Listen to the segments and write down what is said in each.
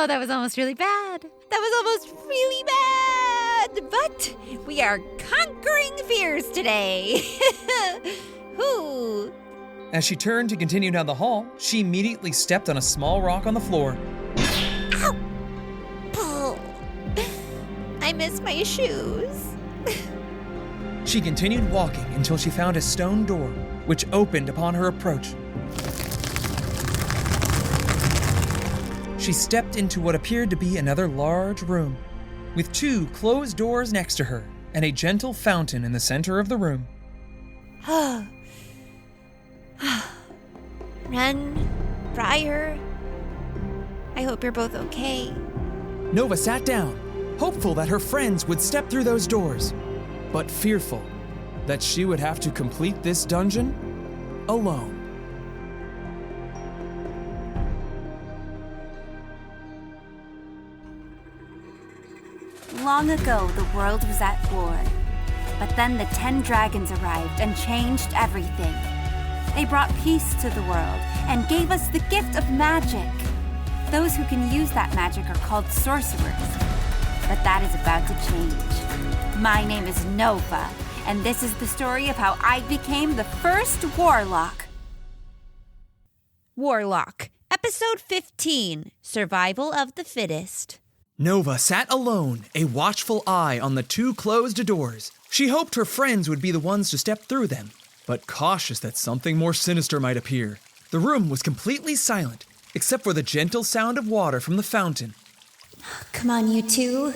that was almost really bad. That was almost really bad. But we are conquering fears today. Whoo. As she turned to continue down the hall, she immediately stepped on a small rock on the floor. Ow! Oh, I miss my shoes. She continued walking until she found a stone door, which opened upon her approach. She stepped into what appeared to be another large room, with 2 closed doors next to her and a gentle fountain in the center of the room. Ren, Briar, I hope you're both okay. Nova sat down, hopeful that her friends would step through those doors, but fearful that she would have to complete this dungeon alone. Long ago, the world was at war. But then the 10 dragons arrived and changed everything. They brought peace to the world and gave us the gift of magic. Those who can use that magic are called sorcerers. But that is about to change. My name is Nova, and this is the story of how I became the first Warlock. Warlock, Episode 15, Survival of the Fittest. Nova sat alone, a watchful eye on the 2 closed doors. She hoped her friends would be the ones to step through them, but cautious that something more sinister might appear. The room was completely silent, except for the gentle sound of water from the fountain. Come on, you 2.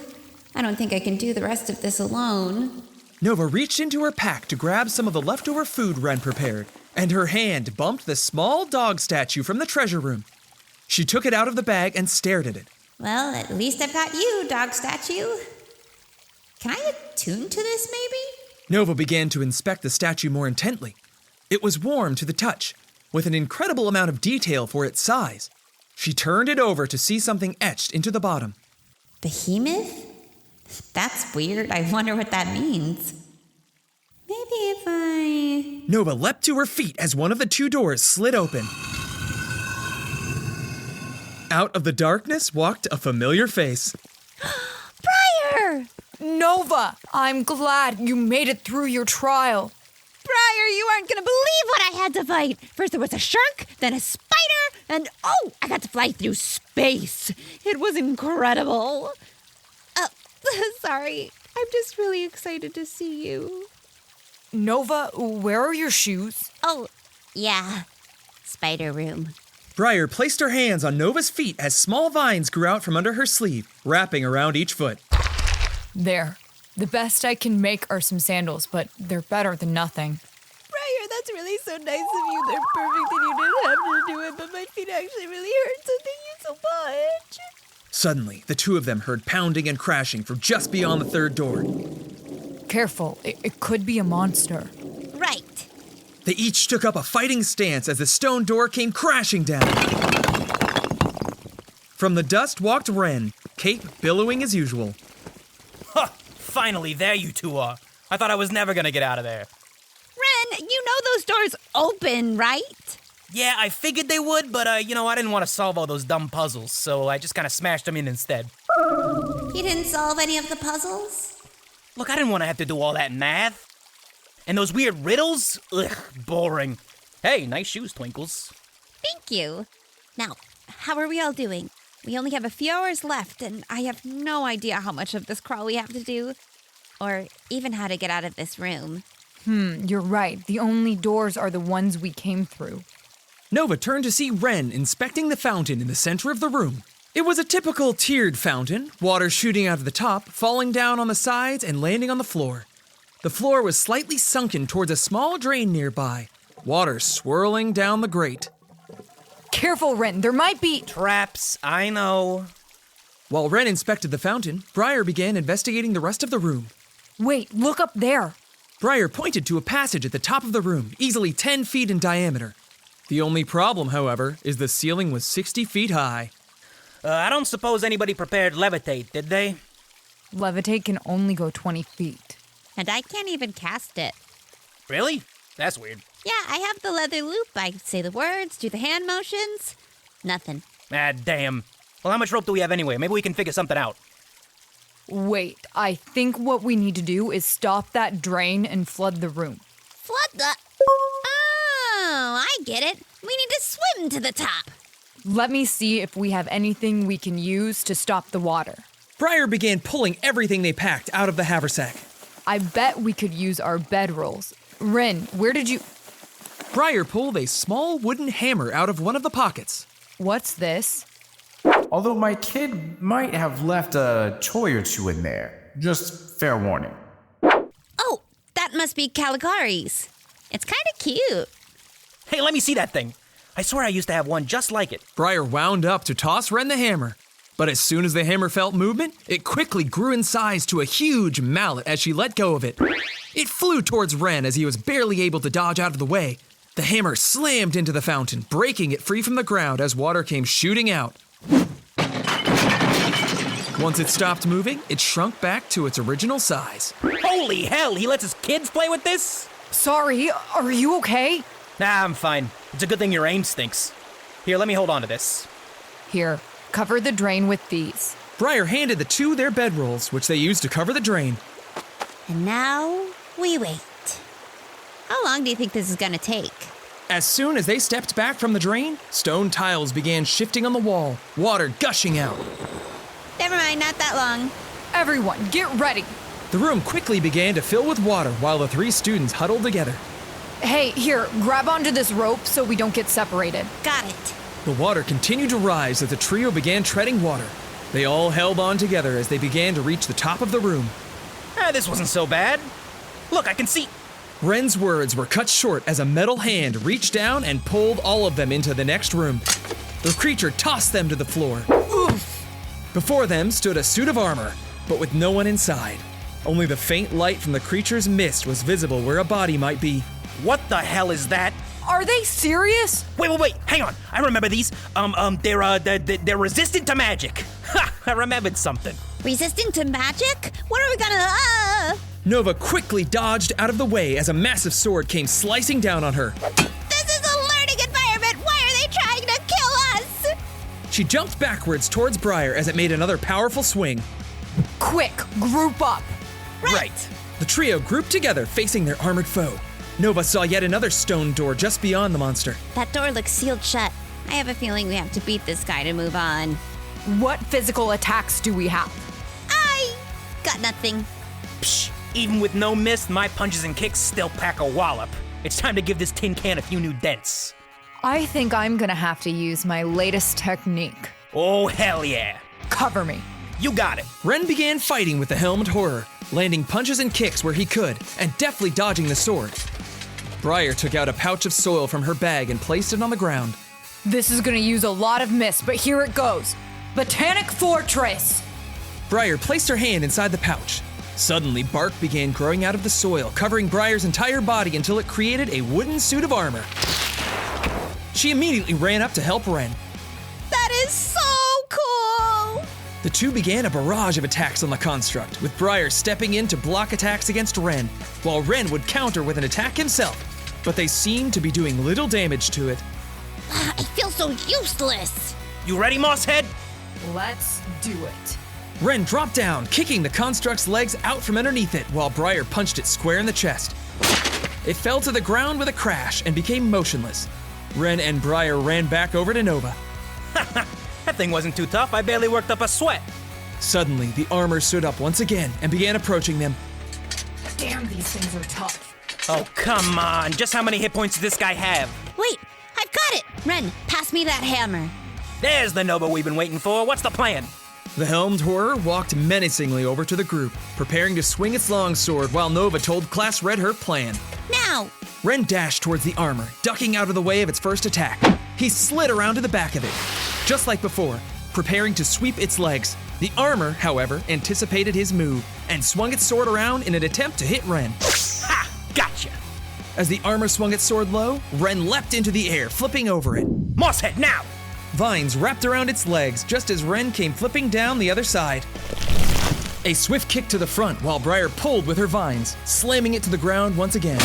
I don't think I can do the rest of this alone. Nova reached into her pack to grab some of the leftover food Ren prepared, and her hand bumped the small dog statue from the treasure room. She took it out of the bag and stared at it. Well, at least I've got you, dog statue. Can I attune to this, maybe? Nova began to inspect the statue more intently. It was warm to the touch, with an incredible amount of detail for its size. She turned it over to see something etched into the bottom. Behemoth? That's weird. I wonder what that means. Maybe if I... Nova leapt to her feet as one of the 2 doors slid open. Out of the darkness walked a familiar face. Briar! Nova, I'm glad you made it through your trial. Briar, you aren't going to believe what I had to fight. First there was a shark, then a spider, and I got to fly through space. It was incredible. Sorry, I'm just really excited to see you. Nova, where are your shoes? Oh, yeah, spider room. Briar placed her hands on Nova's feet as small vines grew out from under her sleeve, wrapping around each foot. There. The best I can make are some sandals, but they're better than nothing. Briar, that's really so nice of you. They're perfect and you didn't have to do it, but my feet actually really hurt, so thank you so much. Suddenly, the 2 of them heard pounding and crashing from just beyond the 3rd door. Careful, it could be a monster. Right. They each took up a fighting stance as the stone door came crashing down. From the dust walked Ren, cape billowing as usual. Huh! Finally, there you 2 are. I thought I was never gonna get out of there. Ren, you know those doors open, right? Yeah, I figured they would, but, I didn't want to solve all those dumb puzzles, so I just kind of smashed them in instead. You didn't solve any of the puzzles? Look, I didn't want to have to do all that math. And those weird riddles? Ugh, boring. Hey, nice shoes, Twinkles. Thank you. Now, how are we all doing? We only have a few hours left, and I have no idea how much of this crawl we have to do, or even how to get out of this room. You're right. The only doors are the ones we came through. Nova turned to see Ren inspecting the fountain in the center of the room. It was a typical tiered fountain, water shooting out of the top, falling down on the sides, and landing on the floor. The floor was slightly sunken towards a small drain nearby, water swirling down the grate. Careful, Ren, there might be... Traps, I know. While Ren inspected the fountain, Briar began investigating the rest of the room. Wait, look up there. Briar pointed to a passage at the top of the room, easily 10 feet in diameter. The only problem, however, is the ceiling was 60 feet high. I don't suppose anybody prepared levitate, did they? Levitate can only go 20 feet. And I can't even cast it. Really? That's weird. Yeah, I have the leather loop. I say the words, do the hand motions. Nothing. Ah, damn. Well, how much rope do we have anyway? Maybe we can figure something out. Wait, I think what we need to do is stop that drain and flood the room. Flood the... Oh, I get it. We need to swim to the top. Let me see if we have anything we can use to stop the water. Briar began pulling everything they packed out of the haversack. I bet we could use our bedrolls. Ren, where did you... Briar pulled a small wooden hammer out of one of the pockets. What's this? Although my kid might have left a toy or two in there. Just fair warning. Oh, that must be Caligari's. It's kind of cute. Hey, let me see that thing. I swear I used to have one just like it. Briar wound up to toss Ren the hammer. But as soon as the hammer felt movement, it quickly grew in size to a huge mallet as she let go of it. It flew towards Ren as he was barely able to dodge out of the way. The hammer slammed into the fountain, breaking it free from the ground as water came shooting out. Once it stopped moving, it shrunk back to its original size. Holy hell, he lets his kids play with this? Sorry, are you okay? Nah, I'm fine. It's a good thing your aim stinks. Here, let me hold on to this. Here, cover the drain with these. Briar handed the two their bedrolls, which they used to cover the drain. And now we wait. How long do you think this is gonna take? As soon as they stepped back from the drain, stone tiles began shifting on the wall, water gushing out. Never mind, not that long. Everyone, get ready. The room quickly began to fill with water while the three students huddled together. Hey, here, grab onto this rope so we don't get separated. Got it. The water continued to rise as the trio began treading water. They all held on together as they began to reach the top of the room. This wasn't so bad. Look, I can see... Ren's words were cut short as a metal hand reached down and pulled all of them into the next room. The creature tossed them to the floor. Oof! Before them stood a suit of armor, but with no one inside. Only the faint light from the creature's mist was visible where a body might be. What the hell is that? Are they serious? Wait, hang on. I remember these. They're resistant to magic. Ha! I remembered something. Resistant to magic? What are we gonna... Nova quickly dodged out of the way as a massive sword came slicing down on her. This is a learning environment! Why are they trying to kill us? She jumped backwards towards Briar as it made another powerful swing. Quick, group up. Right. The trio grouped together, facing their armored foe. Nova saw yet another stone door just beyond the monster. That door looks sealed shut. I have a feeling we have to beat this guy to move on. What physical attacks do we have? I got nothing. Psh, even with no mist, my punches and kicks still pack a wallop. It's time to give this tin can a few new dents. I think I'm gonna have to use my latest technique. Oh, hell yeah. Cover me. You got it. Ren began fighting with the helmed horror, landing punches and kicks where he could, and deftly dodging the sword. Briar took out a pouch of soil from her bag and placed it on the ground. This is gonna use a lot of mist, but here it goes. Botanic Fortress! Briar placed her hand inside the pouch. Suddenly, bark began growing out of the soil, covering Briar's entire body until it created a wooden suit of armor. She immediately ran up to help Ren. That is so cool! The two began a barrage of attacks on the construct, with Briar stepping in to block attacks against Ren, while Ren would counter with an attack himself, but they seemed to be doing little damage to it. I feel so useless. You ready, Mosshead? Let's do it. Ren dropped down, kicking the construct's legs out from underneath it, while Briar punched it square in the chest. It fell to the ground with a crash and became motionless. Ren and Briar ran back over to Nova. That thing wasn't too tough. I barely worked up a sweat. Suddenly, the armor stood up once again and began approaching them. Damn, these things are tough. Oh, come on. Just how many hit points does this guy have? Wait, I've got it! Ren, pass me that hammer. There's the Nova we've been waiting for. What's the plan? The helmed horror walked menacingly over to the group, preparing to swing its longsword while Nova told Class Red her plan. Now! Ren dashed towards the armor, ducking out of the way of its first attack. He slid around to the back of it. Just like before, preparing to sweep its legs. The armor, however, anticipated his move and swung its sword around in an attempt to hit Ren. Ha! Gotcha! As the armor swung its sword low, Ren leapt into the air, flipping over it. Mosshead, now! Vines wrapped around its legs just as Ren came flipping down the other side. A swift kick to the front while Briar pulled with her vines, slamming it to the ground once again.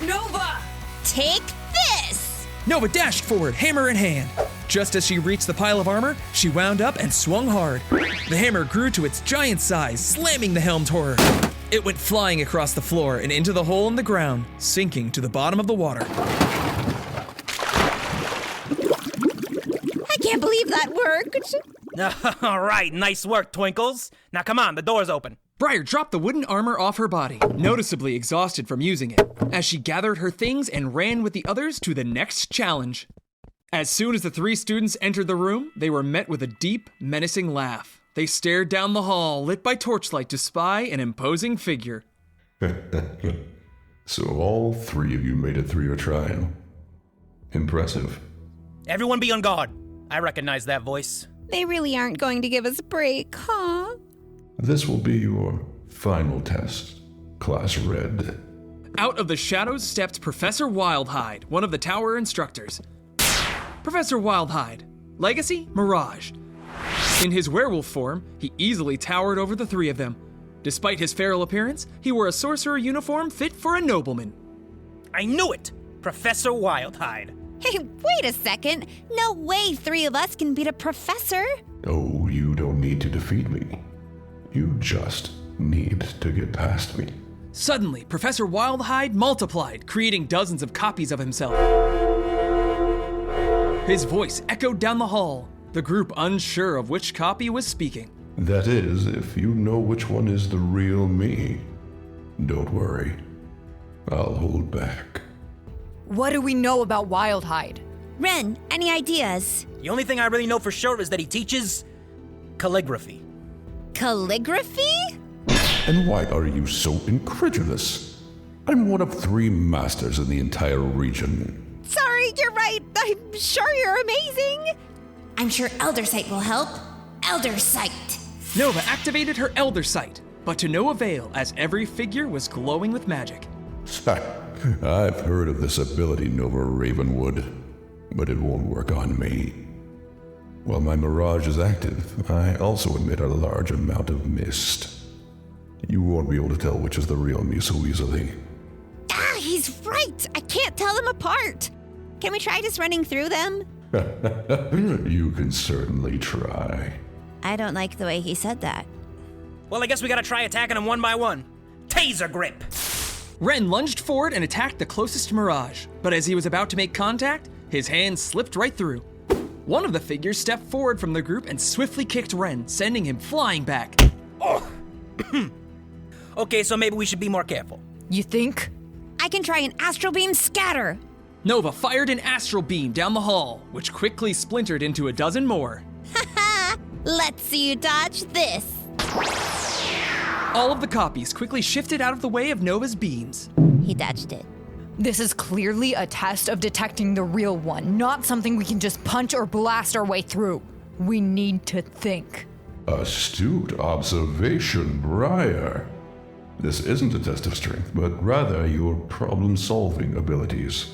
Nova! Take this! Nova dashed forward, hammer in hand. Just as she reached the pile of armor, she wound up and swung hard. The hammer grew to its giant size, slamming the helm toward her. It went flying across the floor and into the hole in the ground, sinking to the bottom of the water. I can't believe that worked. All right, nice work, Twinkles. Now come on, the door's open. Briar dropped the wooden armor off her body, noticeably exhausted from using it, as she gathered her things and ran with the others to the next challenge. As soon as the 3 students entered the room, they were met with a deep, menacing laugh. They stared down the hall, lit by torchlight, to spy an imposing figure. So all 3 of you made it through your trial. Impressive. Everyone be on guard. I recognize that voice. They really aren't going to give us a break, huh? This will be your final test, Class Red. Out of the shadows stepped Professor Wildhide, one of the tower instructors. Professor Wildhide, legacy, Mirage. In his werewolf form, he easily towered over the 3 of them. Despite his feral appearance, he wore a sorcerer uniform fit for a nobleman. I knew it! Professor Wildhide. Hey, wait a second. No way 3 of us can beat a professor. Oh, you don't need to defeat me. You just need to get past me. Suddenly, Professor Wildhide multiplied, creating dozens of copies of himself. His voice echoed down the hall, the group unsure of which copy was speaking. That is, if you know which one is the real me. Don't worry. I'll hold back. What do we know about Wildhide? Ren, any ideas? The only thing I really know for sure is that he teaches calligraphy. Calligraphy? And why are you so incredulous? I'm one of 3 masters in the entire region. Sorry, you're right. I'm sure you're amazing. I'm sure Elder Sight will help. Elder Sight. Nova activated her Elder Sight, but to no avail as every figure was glowing with magic. I've heard of this ability, Nova Ravenwood, but it won't work on me. While my mirage is active, I also emit a large amount of mist. You won't be able to tell which is the real me so easily. Ah, he's right. I can't tell them apart. Can we try just running through them? You can certainly try. I don't like the way he said that. Well, I guess we gotta try attacking them one by one. Taser grip! Ren lunged forward and attacked the closest mirage, but as he was about to make contact, his hand slipped right through. One of the figures stepped forward from the group and swiftly kicked Ren, sending him flying back. Oh! Okay, so maybe we should be more careful. You think? I can try an astral beam scatter. Nova fired an astral beam down the hall, which quickly splintered into a dozen more. Haha! Let's see you dodge this. All of the copies quickly shifted out of the way of Nova's beams. He dodged it. This is clearly a test of detecting the real one, not something we can just punch or blast our way through. We need to think. Astute observation, Briar. This isn't a test of strength, but rather your problem-solving abilities.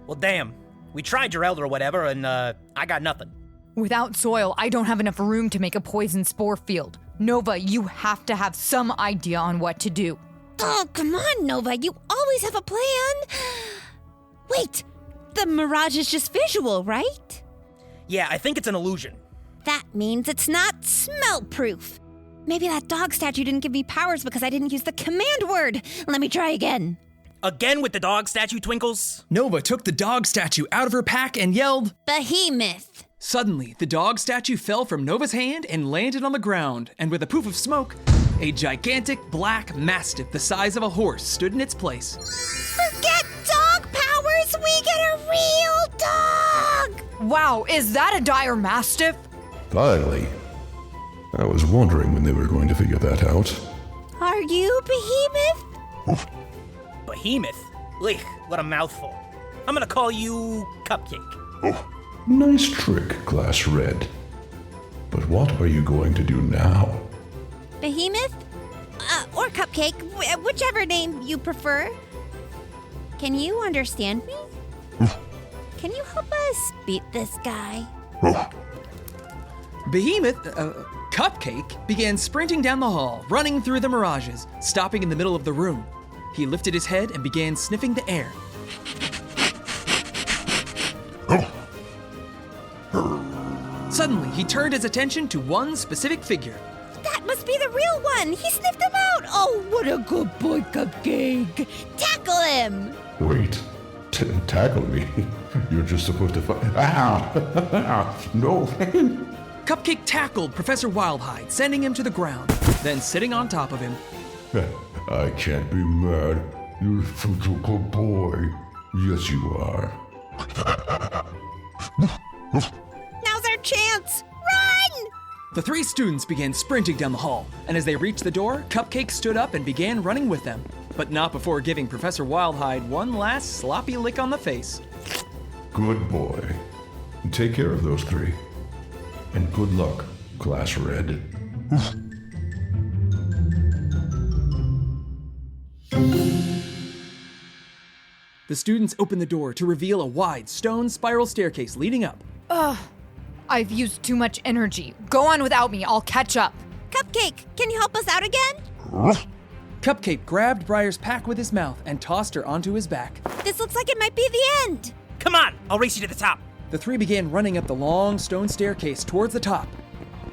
Well, damn. We tried your elder or whatever, and I got nothing. Without soil, I don't have enough room to make a poison spore field. Nova, you have to have some idea on what to do. Oh, come on, Nova. You always have a plan. Wait, the mirage is just visual, right? Yeah, I think it's an illusion. That means it's not smell-proof. Maybe that dog statue didn't give me powers because I didn't use the command word. Let me try again. Again with the dog statue, Twinkles? Nova took the dog statue out of her pack and yelled, Behemoth. Suddenly, the dog statue fell from Nova's hand and landed on the ground, and with a poof of smoke, a gigantic black mastiff the size of a horse stood in its place. Forget dog powers, we get a real dog! Wow, is that a dire mastiff? Finally. I was wondering when they were going to figure that out. Are you Behemoth? Behemoth? Ugh, what a mouthful. I'm gonna call you Cupcake. Nice trick, Class Red. But what are you going to do now? Behemoth? Or Cupcake, whichever name you prefer. Can you understand me? Can you help us beat this guy? Behemoth, Cupcake, began sprinting down the hall, running through the mirages, stopping in the middle of the room. He lifted his head and began sniffing the air. Suddenly, he turned his attention to one specific figure. That must be the real one. He sniffed him out. Oh, what a good boy, Cupcake. Tackle him. Wait, tackle me? You're just supposed to fight. No. Cupcake tackled Professor Wildhide, sending him to the ground, then sitting on top of him. I can't be mad. You're such a good boy. Yes, you are. Now's our chance. Run! The three students began sprinting down the hall, and as they reached the door, Cupcake stood up and began running with them, but not before giving Professor Wildhide one last sloppy lick on the face. Good boy. Take care of those three. And good luck, Class Red. The students opened the door to reveal a wide stone spiral staircase leading up. I've used too much energy. Go on without me, I'll catch up. Cupcake, can you help us out again? Cupcake grabbed Briar's pack with his mouth and tossed her onto his back. This looks like it might be the end. Come on, I'll race you to the top. The three began running up the long stone staircase towards the top.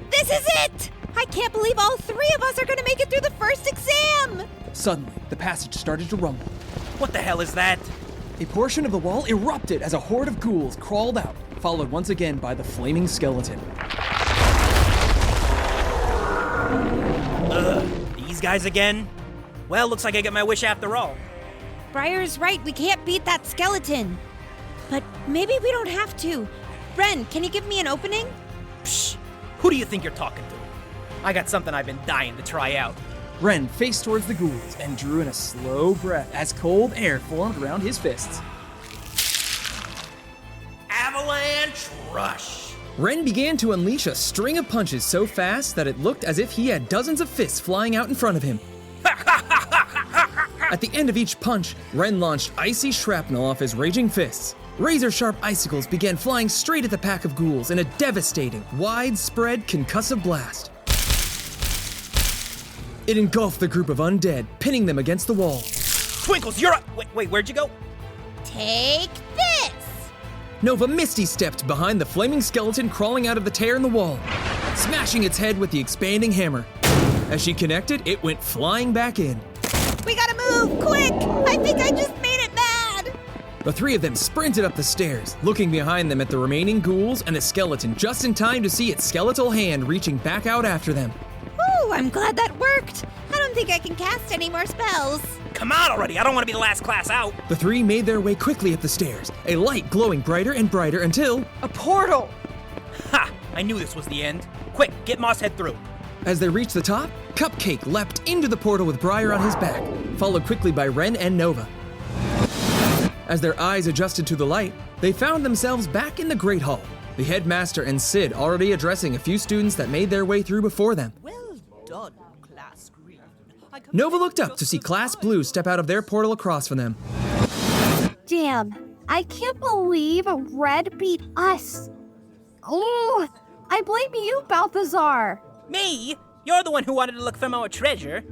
This is it! I can't believe all three of us are gonna make it through the first exam! Suddenly, the passage started to rumble. What the hell is that? A portion of the wall erupted as a horde of ghouls crawled out, followed once again by the flaming skeleton. These guys again? Well, looks like I get my wish after all. Briar's right, we can't beat that skeleton. But maybe we don't have to. Ren, can you give me an opening? Psh, who do you think you're talking to? I got something I've been dying to try out. Ren faced towards the ghouls and drew in a slow breath as cold air formed around his fists. Avalanche Rush! Ren began to unleash a string of punches so fast that it looked as if he had dozens of fists flying out in front of him. At the end of each punch, Ren launched icy shrapnel off his raging fists. Razor-sharp icicles began flying straight at the pack of ghouls in a devastating, widespread concussive blast. It engulfed the group of undead, pinning them against the wall. Twinkles, you're up! Wait, where'd you go? Take this! Nova Misty stepped behind the flaming skeleton crawling out of the tear in the wall, smashing its head with the expanding hammer. As she connected, it went flying back in. We gotta move, quick! I think I just made it mad! The three of them sprinted up the stairs, looking behind them at the remaining ghouls and a skeleton just in time to see its skeletal hand reaching back out after them. Ooh, I'm glad that worked. I don't think I can cast any more spells. Come on already, I don't want to be the last class out. The three made their way quickly up the stairs, a light glowing brighter and brighter until... A portal! Ha! I knew this was the end. Quick, get Mosshead through. As they reached the top, Cupcake leapt into the portal with Briar on his back, followed quickly by Ren and Nova. As their eyes adjusted to the light, they found themselves back in the Great Hall, the headmaster and Sid already addressing a few students that made their way through before them. Well done, Class Green. Nova looked up to see Class Blue step out of their portal across from them. Damn, I can't believe Red beat us. Oh, I blame you, Balthazar. Me? You're the one who wanted to look for more treasure.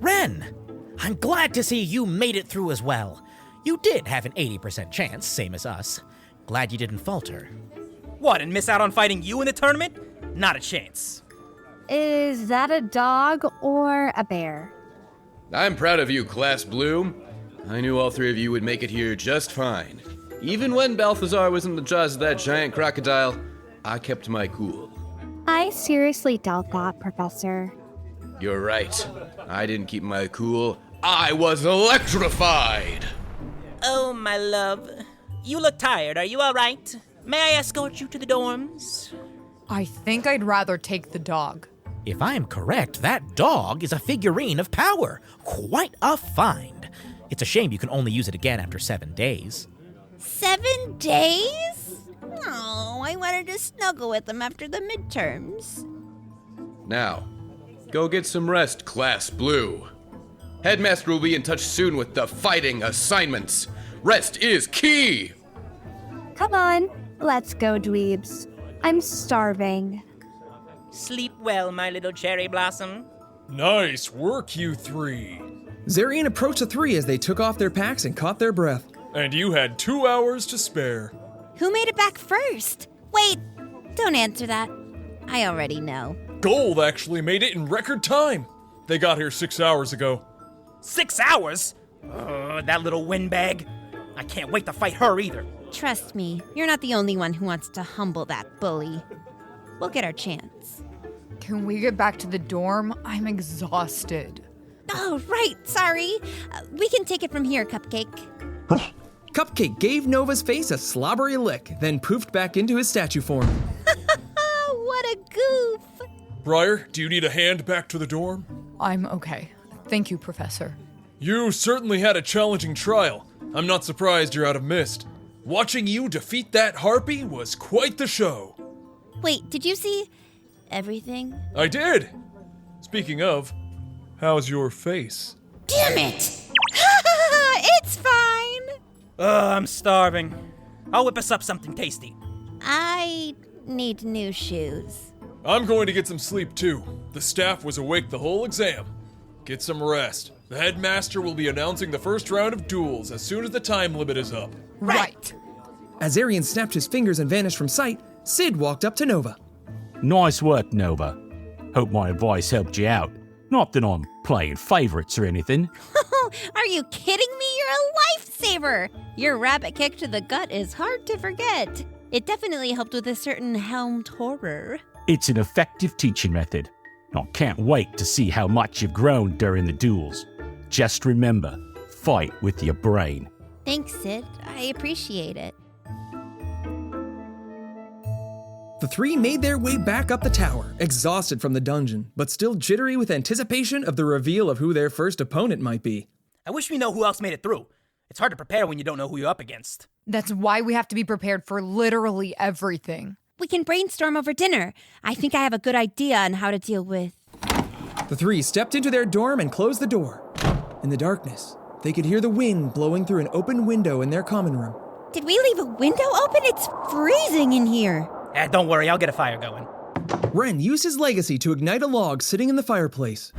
Ren, I'm glad to see you made it through as well. You did have an 80% chance, same as us. Glad you didn't falter. What, and miss out on fighting you in the tournament? Not a chance. Is that a dog or a bear? I'm proud of you, Class Blue. I knew all three of you would make it here just fine. Even when Balthazar was in the jaws of that giant crocodile, I kept my cool. I seriously doubt that, Professor. You're right. I didn't keep my cool. I was electrified! Oh, my love. You look tired. Are you all right? May I escort you to the dorms? I think I'd rather take the dog. If I'm correct, that dog is a figurine of power. Quite a find. It's a shame you can only use it again after 7 days. 7 days? Oh, I wanted to snuggle with them after the midterms. Now, go get some rest, Class Blue. Headmaster will be in touch soon with the fighting assignments. Rest is key! Come on, let's go, dweebs. I'm starving. Sleep well, my little cherry blossom. Nice work, you three. Zarian approached the three as they took off their packs and caught their breath. And you had 2 hours to spare. Who made it back first? Wait, Don't answer that. I already know. Gold actually made it in record time. They got here 6 hours ago. 6 hours? That little windbag. I can't wait to fight her either. Trust me, you're not the only one who wants to humble that bully. We'll get our chance. Can we get back to the dorm? I'm exhausted. Oh, right, sorry. We can take it from here, Cupcake. Cupcake gave Nova's face a slobbery lick, then poofed back into his statue form. What a goof! Briar, do you need a hand back to the dorm? I'm okay. Thank you, Professor. You certainly had a challenging trial. I'm not surprised you're out of mist. Watching you defeat that harpy was quite the show. Wait, did you see everything? I did! Speaking of, how's your face? Damn it! It's fine! I'm starving. I'll whip us up something tasty. I need new shoes. I'm going to get some sleep too. The staff was awake the whole exam. Get some rest. The headmaster will be announcing the first round of duels as soon as the time limit is up. Right. As Arian snapped his fingers and vanished from sight, Sid walked up to Nova. Nice work, Nova. Hope my advice helped you out. Not that I'm playing favorites or anything. Are you kidding me? You're a lifesaver! Your rabbit kick to the gut is hard to forget. It definitely helped with a certain helmed horror. It's an effective teaching method. I can't wait to see how much you've grown during the duels. Just remember, fight with your brain. Thanks, Sid. I appreciate it. The three made their way back up the tower, exhausted from the dungeon, but still jittery with anticipation of the reveal of who their first opponent might be. I wish we know who else made it through. It's hard to prepare when you don't know who you're up against. That's why we have to be prepared for literally everything. We can brainstorm over dinner. I think I have a good idea on how to deal with... The three stepped into their dorm and closed the door. In the darkness, they could hear the wind blowing through an open window in their common room. Did we leave a window open? It's freezing in here. Don't worry, I'll get a fire going. Ren used his legacy to ignite a log sitting in the fireplace.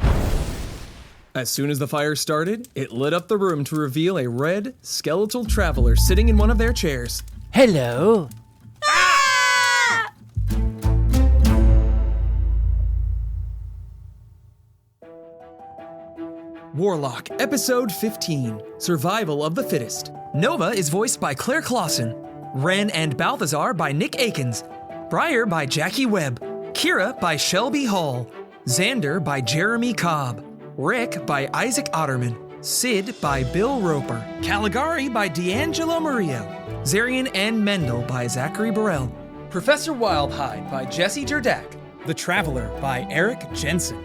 As soon as the fire started, it lit up the room to reveal a red, skeletal traveler sitting in one of their chairs. Hello. Warlock, Episode 15, Survival of the Fittest. Nova is voiced by Claire Clausen. Ren and Balthazar by Nick Akins. Briar by Jackie Webb. Kira by Shelby Hall. Xander by Jeremy Cobb. Rick by Isaac Otterman. Sid by Bill Roper. Caligari by D'Angelo Murillo. Zarian and Mendel by Zachary Burrell. Professor Wildhide by Jesse Jerdak. The Traveler by Eric Jensen.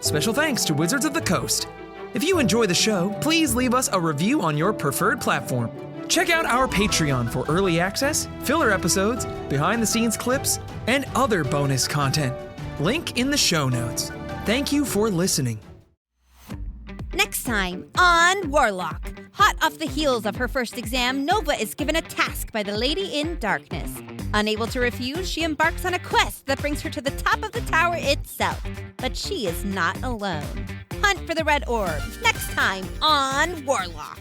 Special thanks to Wizards of the Coast. If you enjoy the show, please leave us a review on your preferred platform. Check out our Patreon for early access, filler episodes, behind-the-scenes clips, and other bonus content. Link in the show notes. Thank you for listening. Next time on Warlock. Hot off the heels of her first exam, Nova is given a task by the Lady in Darkness. Unable to refuse, she embarks on a quest that brings her to the top of the tower itself. But she is not alone. Hunt for the Red Orb, next time on Warlock.